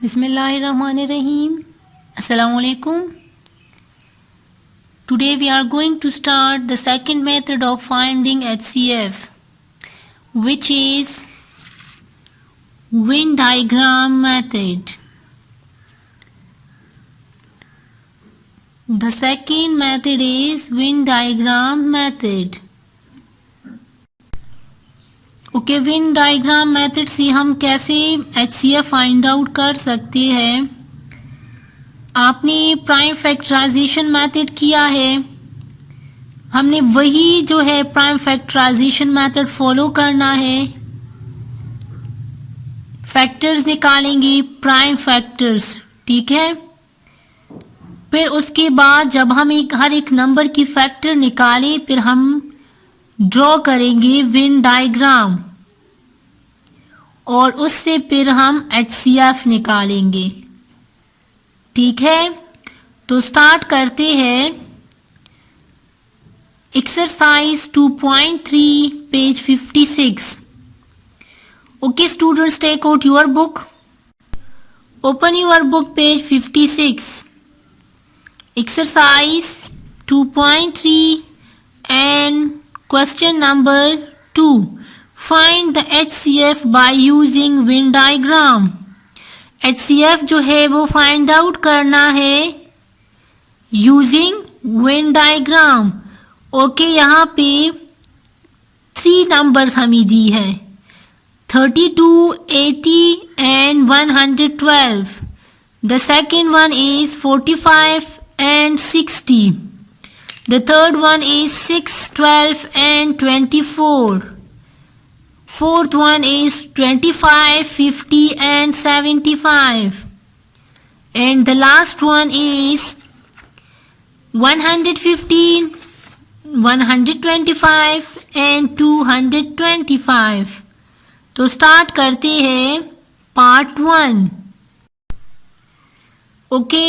Bismillahirrahmanirrahim. Assalamu alaikum. Today we are going to start the second method of finding HCF, which is Venn diagram method. The second method is Venn diagram method. Okay, Venn diagram method से हम कैसे HCF find out कर सकते हैं। आपने prime factorisation method किया है, हमने वही जो है प्राइम फैक्टराइजेशन मेथड फॉलो करना है। फैक्टर्स निकालेंगे, प्राइम फैक्टर्स, ठीक है। फिर उसके बाद जब हम हर एक नंबर की फैक्टर निकालें, फिर हम ड्रॉ करेंगे वेन डायग्राम और उससे फिर हम HCF निकालेंगे, ठीक है। तो स्टार्ट करते हैं। Exercise 2.3 page 56। Okay students, take out your book, open your book page 56। Exercise 2.3 and Question number 2. Find the HCF by using Venn diagram. HCF जो है वो find out करना है using Venn diagram. ओके, यहाँ पे 3 numbers हमें दी है, 32, 80 and 112. The second one is 45 and 60. The third one is 6, 12 and 24. Fourth one is 25, 50 and 75. And the last one is 115, 125 and 225. तो स्टार्ट करते हैं part 1। Okay,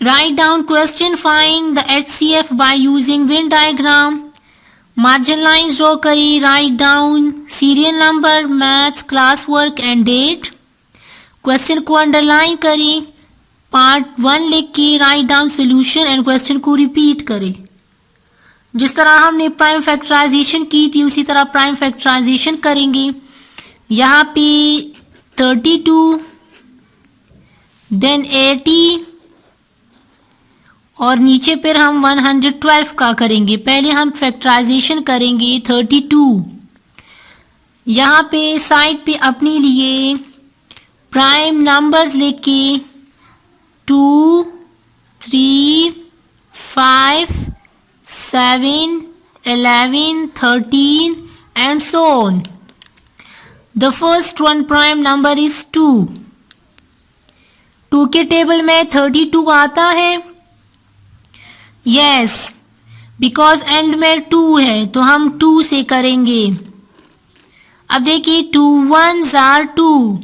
write down question, find the HCF by using Venn diagram. Margin lines draw करी, write down serial number, maths, class work and date. Question को underline करी, part 1 लिख के write down solution and question को repeat करें। जिस तरह हमने प्राइम फैक्टराइजेशन की थी उसी तरह प्राइम फैक्टराइजेशन करेंगे। यहाँ पे 32, then 80 और नीचे फिर हम 112 का करेंगे। पहले हम फैक्टराइजेशन करेंगे 32। यहाँ पे साइड पे अपने लिए प्राइम नंबर्स लेके 2, 3, 5, 7, 11, 13 and so on. The first one prime number is 2. 2 के टेबल में 32 आता है। यस, बिकॉज एंड में 2 है तो हम 2 से करेंगे। अब देखिए 2 1s are 2,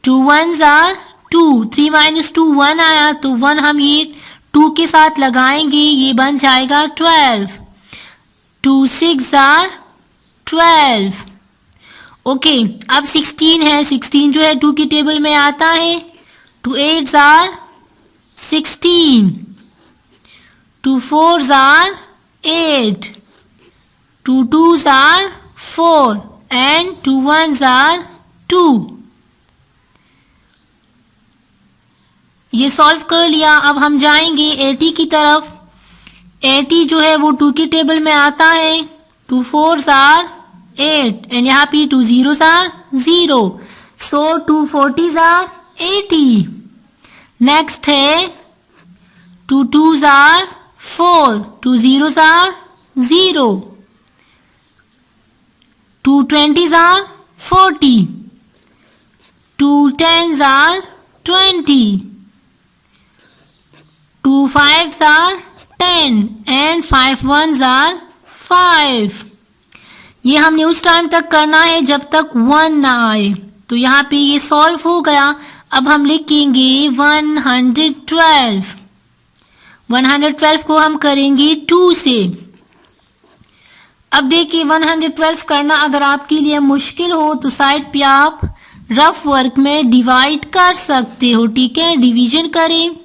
2 1s are 2, 3 minus 2 1 आया तो 1 हम ये 2 के साथ लगाएंगे, ये बन जाएगा 12। 2 6 are 12। ओके, अब 16 है, 16 जो है 2 की टेबल में आता है। 2 8s are 16, 2 4s are 8, 2 2s are 4 and 2 1s are 2। ये सॉल्व कर लिया। अब हम जाएंगे 80 की तरफ। 80 जो है वो 2 की टेबल में आता है। 2 4s are 8 and यहाँ पे 2 0s are 0, so 2 40s are 80। Next है 2 2s are 4, 2 0s are 0, 2 20s are 40, 2 10s are 20, 2 5s are 10 and 5 1s are 5। ये हमने उस टाइम तक करना है जब तक 1 ना आए। तो यहाँ पे ये सॉल्व हो गया। अब हम लिखेंगे 112। 112 को हम करेंगे 2 से। अब देखिए 112 करना अगर आपके लिए मुश्किल हो तो साइड पे आप रफ वर्क में डिवाइड कर सकते हो, ठीक है। डिवीजन करें,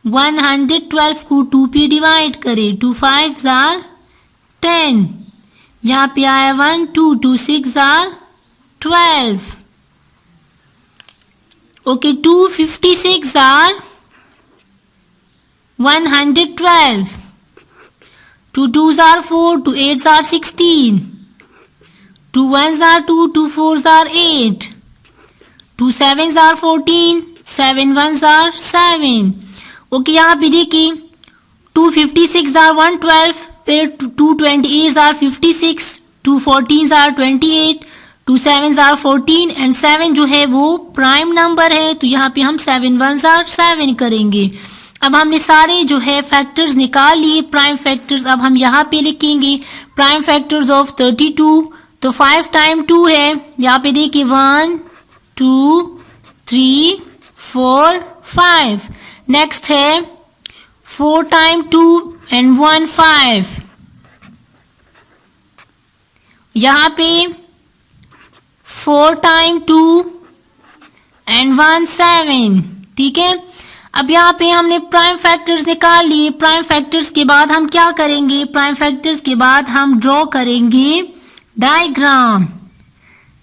112 को 2 पे डिवाइड करें, 2 5 जार 10, यहाँ पे आया 1 2, 2 6 jar 12, okay. 2 56 jar 112, 2 2 jar 4, 2 8 jar 16, 2 1 jar 2, 2 4 jar 8, 2 7 jar 14, 7 1 jar 7, okay. यहाँ पे देखिए 256 जार 112, फिर 228 जार 56, 214 जार 28, 2 7 जार 14 एंड 7 जो है वो प्राइम नंबर है, तो यहाँ पे हम 7 1 जार 7 करेंगे। अब हमने सारे जो है फैक्टर्स निकाल लिए, प्राइम फैक्टर्स। अब हम यहाँ पे लिखेंगे प्राइम फैक्टर्स ऑफ 32, तो 5 टाइम 2 है, यहाँ पे देखिए 1 2 3 4 5। नेक्स्ट है 4 टाइम 2 एंड 1 5, यहाँ पे 4 टाइम 2 एंड 1 7, ठीक है। अब यहाँ पे हमने प्राइम फैक्टर्स निकाल लिए। प्राइम फैक्टर्स के बाद हम क्या करेंगे, प्राइम फैक्टर्स के बाद हम ड्रॉ करेंगे डायग्राम,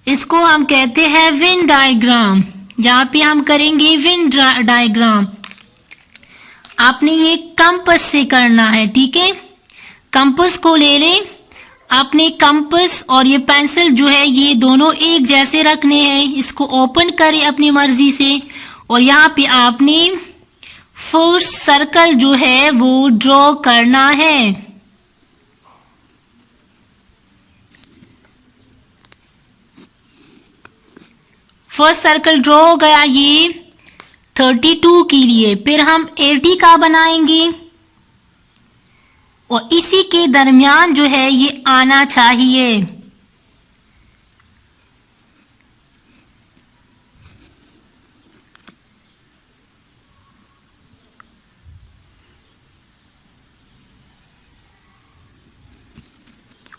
इसको हम कहते हैं वेन डायग्राम। यहाँ पे हम करेंगे वेन डायग्राम। आपने ये कंपास से करना है, ठीक है। कंपास को ले लें, आपने कंपास और ये पेंसिल जो है ये दोनों एक जैसे रखने हैं। इसको ओपन करें अपनी मर्जी से और यहाँ पे आपने फर्स्ट सर्कल जो है वो ड्रॉ करना है। फर्स्ट सर्कल ड्रॉ हो गया ये 32 के लिए। फिर हम 80 का बनाएंगे और इसी के दरमियान जो है ये आना चाहिए।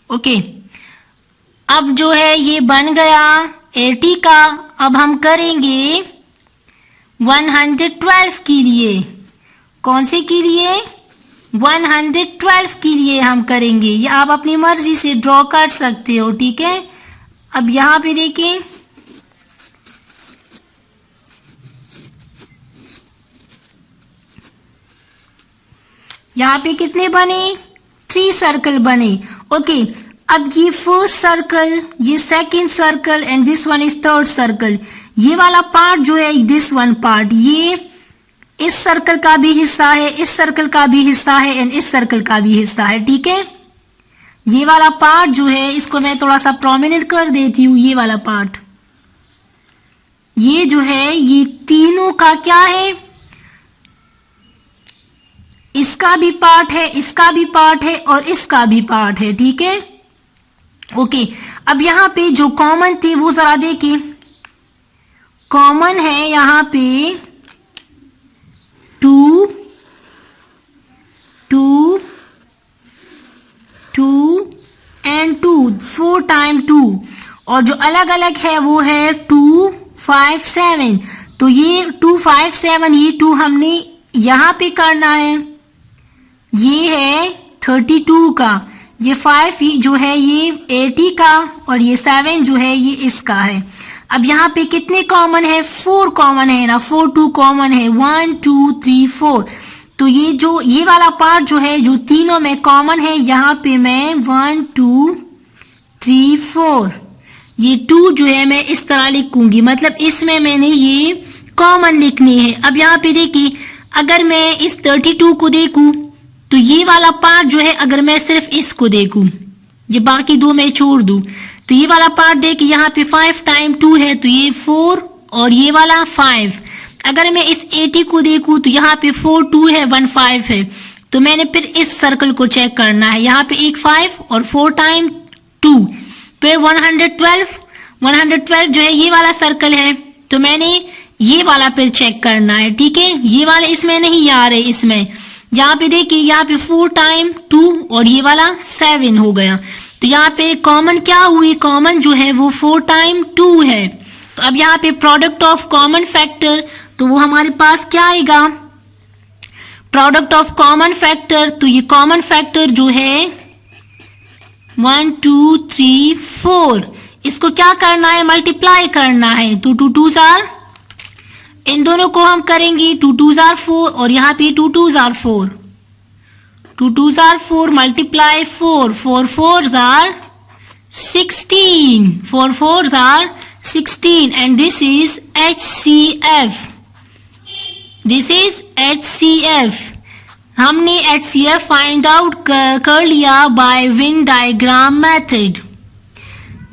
ओके, अब जो है ये बन गया 80 का। अब हम करेंगे 112 के लिए। कौन से के लिए? 112 के लिए हम करेंगे। ये आप अपनी मर्जी से ड्रॉ कर सकते हो, ठीक है। अब यहां पे देखिए यहाँ पे कितने बने? 3 सर्कल बने। ओके, अब ये फर्स्ट सर्कल, ये second circle and this one is third circle. ये वाला पार्ट जो है, दिस वन पार्ट, ये इस सर्कल का भी हिस्सा है, इस सर्कल का भी हिस्सा है एंड इस सर्कल का भी हिस्सा है, ठीक है। ये वाला पार्ट जो है इसको मैं थोड़ा सा प्रोमिनेंट कर देती हूँ। ये वाला पार्ट, ये जो है ये तीनों का क्या है? इसका भी पार्ट है, इसका भी पार्ट है और इसका भी पार्ट है, ठीक है। ओके, अब यहां पे जो कॉमन थे वो जरा देखिए। कॉमन है यहां पे 2 2 2 एंड 2, 4 टाइम 2, और जो अलग अलग है वो है 2 5 7। तो ये 2 5 7, ये 2 हमने यहां पे करना है। ये है 32 का, ये 5 जो है ये 80 का और ये 7 जो है ये इसका है। अब यहाँ पे कितने कॉमन है? 4 कॉमन है ना, 4 2 कॉमन है, 1 2 3 4। तो ये जो ये वाला पार्ट जो है जो तीनों में कॉमन है, यहाँ पे मैं 1 2 3 4, ये 2 जो है मैं इस तरह लिखूंगी, मतलब इसमें मैंने ये कॉमन लिखनी है। अब यहाँ पे देखिए, अगर मैं इस 32 को देखूं तो ये वाला पार्ट जो है, अगर मैं सिर्फ इसको देखूं, ये बाकी 2 मैं छोड़ दूं, तो ये वाला पार्ट देखिए यहाँ पे 5 टाइम 2 है, तो ये 4 और ये वाला 5। अगर मैं इस 80 को देखूं तो यहाँ पे 4 2 है, 1 5 है। तो मैंने फिर इस सर्कल को चेक करना है, यहाँ पे एक 5 और 4 टाइम 2, फिर 112 जो है ये वाला सर्कल है, तो मैंने ये वाला फिर चेक करना है, ठीक है। ये वाले इसमें नहीं आ रहे, इसमें यहाँ पे देखिए यहाँ पे 4 टाइम 2 और ये वाला 7 हो गया। तो यहाँ पे कॉमन क्या हुई? कॉमन जो है वो 4 टाइम 2 है। तो अब यहाँ पे प्रोडक्ट ऑफ कॉमन फैक्टर, तो वो हमारे पास क्या आएगा, प्रोडक्ट ऑफ कॉमन फैक्टर। तो ये कॉमन फैक्टर जो है 1 2 3 4, इसको क्या करना है, मल्टीप्लाई करना है। तो 2 2s आर, इन दोनों को हम करेंगे 2 2s आर 4 और यहाँ पे 2 2s are 4, 2 2s are 4 multiply 4 4 4s are 16, 4 4s are 16 and this is HCF, this is HCF। हमने HCF फाइंड आउट कर लिया बाय वेन डायग्राम मेथड।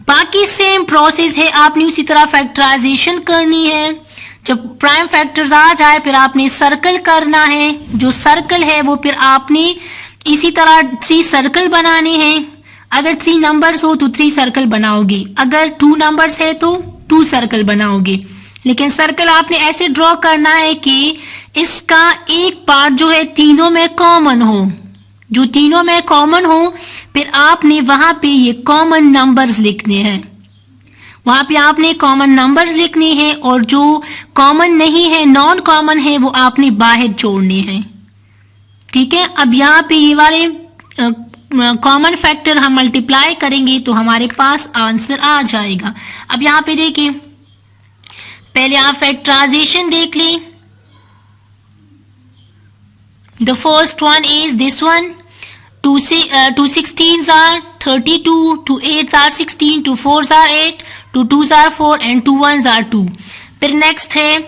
बाकी सेम प्रोसेस है, आपने उसी तरह फैक्टराइजेशन करनी है। जब प्राइम फैक्टर्स आ जाए फिर आपने सर्कल करना है, जो सर्कल है वो फिर आपने इसी तरह 3 सर्कल बनाने हैं। अगर 3 नंबर्स हो तो 3 सर्कल बनाओगे, अगर 2 नंबर्स है तो 2 सर्कल बनाओगे। लेकिन सर्कल आपने ऐसे ड्रॉ करना है कि इसका एक पार्ट जो है तीनों में कॉमन हो, जो तीनों में कॉमन हो, फिर आपने वहां पे ये कॉमन नंबर्स लिखने हैं, वहां पे आपने कॉमन नंबर्स लिखने हैं और जो कॉमन नहीं है, नॉन कॉमन है, वो आपने बाहर छोड़ने हैं। ठीक है, अब यहाँ पे ये वाले कॉमन फैक्टर हम मल्टीप्लाई करेंगे तो हमारे पास आंसर आ जाएगा। अब यहाँ पे देखिए, पहले आप फैक्टराइजेशन देख लें। The first one is this one, 2 16s are 32, 2 8s are 16, 2 4s are 8, 2 2s are 4 and 2 1s are 2। फिर नेक्स्ट है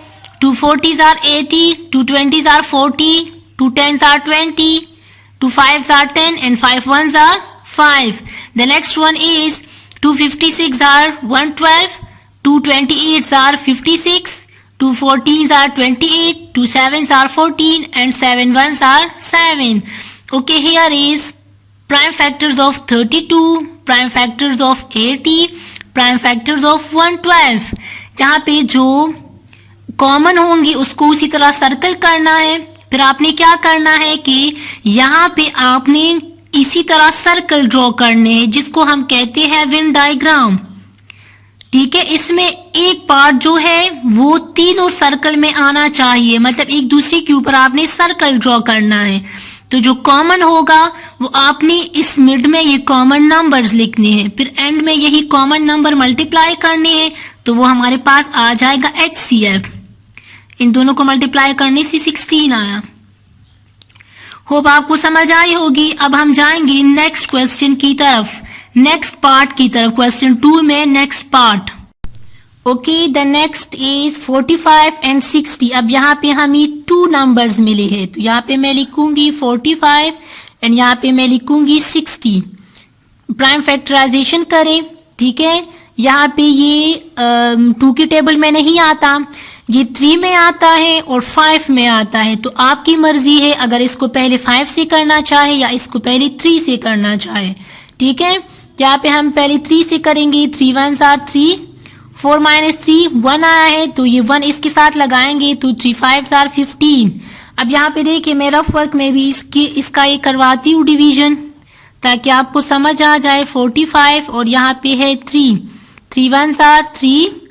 2 40s are 80, 2 20s are 40, 2 10s are 20, 2 5s are 10 and 5 1s are 5। The next one is 2 56 are 112, 2 28s are 56, 2 14s are 28, 2 7s are 14 and 7 1s are 7। Okay, here is prime factors of 32, prime factors of 80, prime factors of 112। यहाँ पे जो common होंगी उसको उसी तरह circle करना है। फिर आपने क्या करना है कि यहाँ पे आपने इसी तरह सर्कल ड्रॉ करने हैं, जिसको हम कहते हैं वेन डायग्राम। ठीक है, इसमें एक पार्ट जो है वो तीनों सर्कल में आना चाहिए, मतलब एक दूसरे के ऊपर आपने सर्कल ड्रॉ करना है। तो जो कॉमन होगा वो आपने इस मिड में ये कॉमन नंबर्स लिखने हैं, फिर एंड में यही कॉमन नंबर मल्टीप्लाई करने हैं, तो वो हमारे पास आ जाएगा HCF। इन दोनों को मल्टीप्लाई करने से 16 आया। होप आपको समझ आई होगी। अब हम जाएंगे नेक्स्ट क्वेश्चन की तरफ, नेक्स्ट पार्ट की तरफ, क्वेश्चन 2 में next part. Okay, the next is 45 and 60। अब यहाँ पे हमें 2 नंबर्स मिले हैं, तो यहाँ पे मैं लिखूंगी 45 एंड यहाँ पे मैं लिखूंगी 60। प्राइम फैक्टराइजेशन करें। ठीक है, यहाँ पे ये 2 की टेबल में नहीं आता, ये 3 में आता है और 5 में आता है। तो आपकी मर्जी है अगर इसको पहले 5 से करना चाहे या इसको पहले 3 से करना चाहे। ठीक है, यहाँ पे हम पहले 3 से करेंगे। 3 1s are 3, 4 - 3 1 आया है, तो ये 1 इसके साथ लगाएंगे तो 3 5s are 15। अब यहाँ पे देखिए मैं रफ वर्क में भी इसका ये करवाती हूँ डिवीजन, ताकि आपको समझ आ जाए। 45 और यहाँ पे है 3, 3 1s are 3,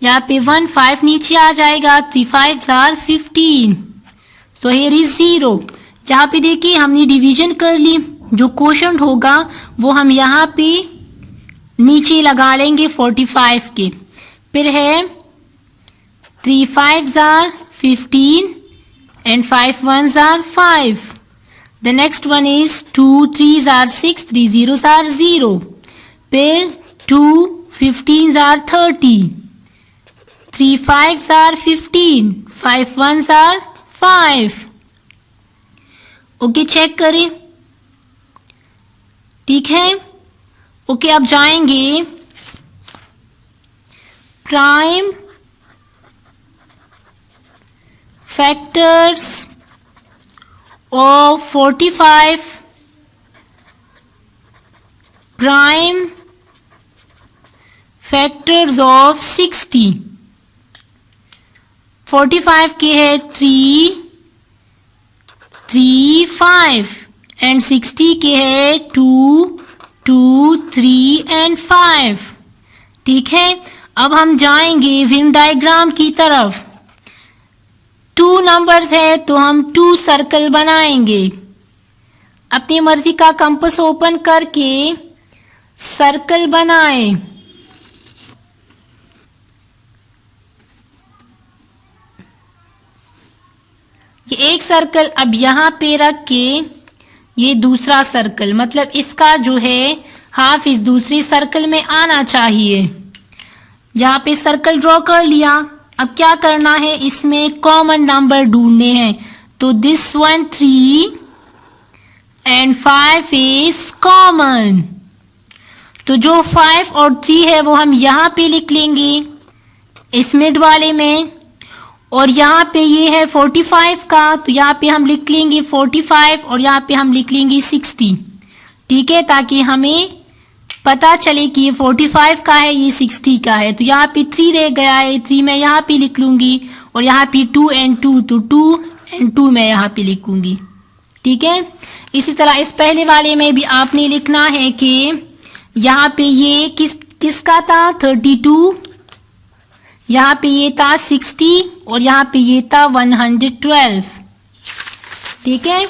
यहाँ पे 1 5 नीचे आ जाएगा, 3 5s are 15। So here is 0। यहाँ पे देखिए हमने डिवीजन कर ली, जो क्वोशंट होगा वो हम यहाँ पे नीचे लगा लेंगे 45 के। फिर है 3 5s are 15 and 5 1s are 5। The next one is 2 3s are 6, 3 0s are 0। फिर 2 15s are 30, 3 5s are 15, 5 1s are 5। Okay, check करें। ठीक है, ओके, अब जाएंगे prime factors of 45, prime factors of 60। 45 के है 3 3 5 एंड 60 के है 2 2 3 एंड 5। ठीक है, अब हम जाएंगे वेन डायग्राम की तरफ। 2 नंबर्स है तो हम 2 सर्कल बनाएंगे। अपनी मर्जी का कंपास ओपन करके सर्कल बनाएं। ये एक सर्कल अब यहाँ पे रख के ये दूसरा सर्कल, मतलब इसका जो है हाफ इस दूसरी सर्कल में आना चाहिए। यहाँ पे सर्कल ड्रॉ कर लिया। अब क्या करना है, इसमें कॉमन नंबर ढूंढने हैं। तो this one 3 and 5 is common. तो जो 5 और 3 है वो हम यहाँ पे लिख लेंगे इस मिड वाले में। और यहाँ पे ये है 45 का, तो यहाँ पे हम लिख लेंगे 45 और यहाँ पे हम लिख लेंगे 60। ठीक है, ताकि हमें पता चले कि ये 45 का है, ये 60 का है। तो यहाँ पे 3 रह गया है, 3 मैं यहाँ पे लिख लूंगी। और यहाँ पे 2 एंड 2, तो 2 एंड 2 मैं यहाँ पे लिखूंगी। ठीक है, इसी तरह इस पहले वाले में भी आपने लिखना है कि यहाँ पे ये किसका था 32, यहाँ पे ये था 60 और यहाँ पे ये था 112। ठीक है,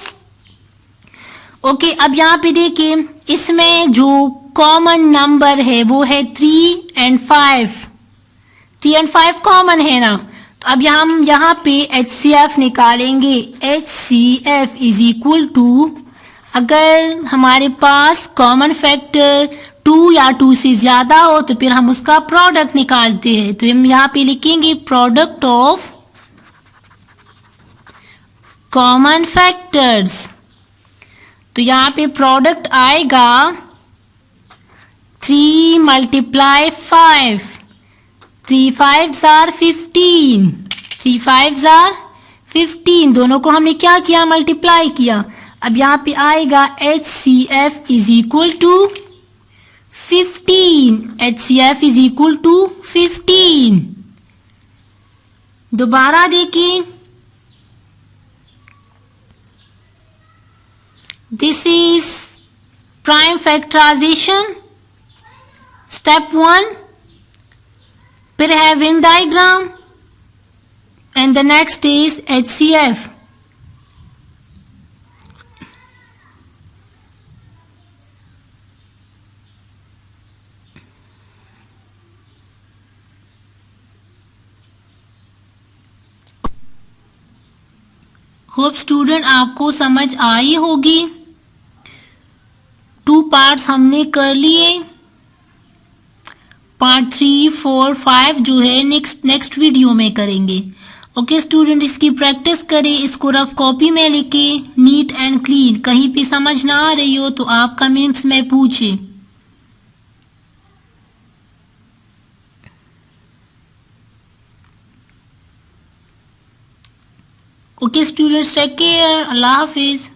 ओके। अब यहाँ पे देखिए इसमें जो कॉमन नंबर है वो है 3 एंड 5। 3 एंड 5 कॉमन है ना, तो अब हम यहाँ पे HCF निकालेंगे। HCF इज इक्वल टू, अगर हमारे पास कॉमन फैक्टर 2 या 2 से ज्यादा हो तो फिर हम उसका प्रोडक्ट निकालते हैं। तो हम यहाँ पे लिखेंगे प्रोडक्ट ऑफ कॉमन फैक्टर्स। तो यहाँ पे प्रोडक्ट आएगा 3 multiply 5, 3 5s are 15, 3 5s are 15। दोनों को हमने क्या किया, मल्टीप्लाई किया। अब यहाँ पे आएगा HCF is equal to 15। HCF is equal to 15। दोबारा देखिए, this is prime factorization step 1। फिर है Venn diagram and the next is HCF। Hope student आपको समझ आई होगी। 2 पार्ट्स हमने कर लिए। पार्ट 3, 4, 5 जो है नेक्स्ट वीडियो में करेंगे। ओके स्टूडेंट, इसकी प्रैक्टिस करें, इसको रफ कॉपी में लिखे नीट एंड क्लीन। कहीं पे समझ ना आ रही हो तो आप कमेंट्स में पूछें। ओके स्टूडेंट्स, टेक केयर, अल्लाह हाफिज।